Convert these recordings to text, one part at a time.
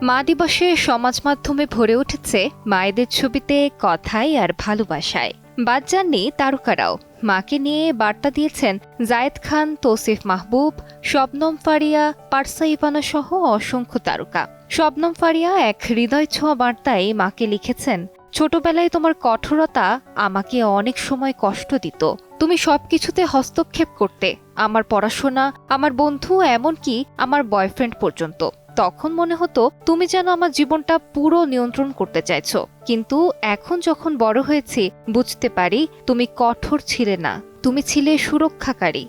মা দিবসে সমাজ মাধ্যমে ভরে উঠেছে মায়েদের ছবিতে, কথায় আর ভালোবাসায়। বাদ যাননি তারকারাও। মাকে নিয়ে বার্তা দিয়েছেন জায়েদ খান, তৌসিফ মাহবুব, শবনম ফারিয়া, পারসা ইভানা সহ অসংখ্য তারকা। শবনম ফারিয়া এক হৃদয় ছোঁয়া বার্তায় মাকে লিখেছেন, ছোটবেলায় তোমার কঠোরতা আমাকে অনেক সময় কষ্ট দিত। তুমি সবকিছুতে হস্তক্ষেপ করতে, আমার পড়াশোনা, আমার বন্ধু, এমনকি আমার বয়ফ্রেন্ড পর্যন্ত। তখন মনে হতো তুমি যেন আমার জীবনটা পুরো নিয়ন্ত্রণ করতে চাইছো। কিন্তু এখন যখন বড় হয়েছি বুঝতে পারি তুমি কঠোর ছিলে না, তুমি ছিলে সুরক্ষাকারী।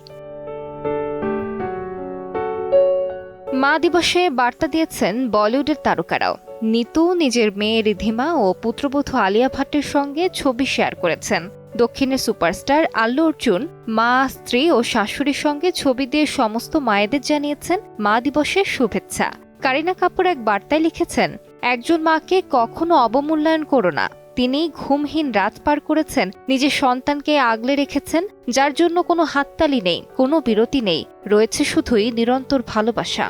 মা দিবসে বার্তা দিয়েছেন বলিউডের তারকারাও। নিতু নিজের মেয়ে রিধিমা ও পুত্রবধূ আলিয়া ভাটের সঙ্গে ছবি শেয়ার করেছেন। দক্ষিণের সুপারস্টার আল্লু অর্জুন মা, স্ত্রী ও শাশুড়ির সঙ্গে ছবি দিয়ে সমস্ত মায়েদের জানিয়েছেন মা দিবসের শুভেচ্ছা। কারিনা কাপুর এক বার্তায় লিখেছেন, একজন মাকে কখনো অবমূল্যায়ন করো না। তিনি ঘুমহীন রাত পার করেছেন, নিজের সন্তানকে আগলে রেখেছেন, যার জন্য কোনো হাততালি নেই, কোনো বিরতি নেই, রয়েছে শুধুই নিরন্তর ভালোবাসা।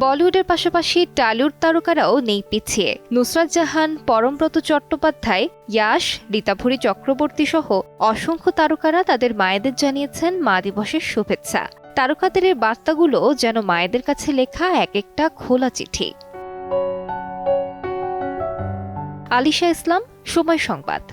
বলিউডের পাশাপাশি টলিউড তারকারাও নেই পিছিয়ে। নুসরাত জাহান, পরমব্রত চট্টোপাধ্যায়, ইয়াশ, রীতাভরী চক্রবর্তী সহ অসংখ্য তারকারা তাদের মায়েদের জানিয়েছেন মা দিবসের শুভেচ্ছা। তারকাদের এই বার্তাগুলো যেন মায়েদের কাছে লেখা এক একটা খোলা চিঠি। আলিশা ইসলাম, সময় সংবাদ।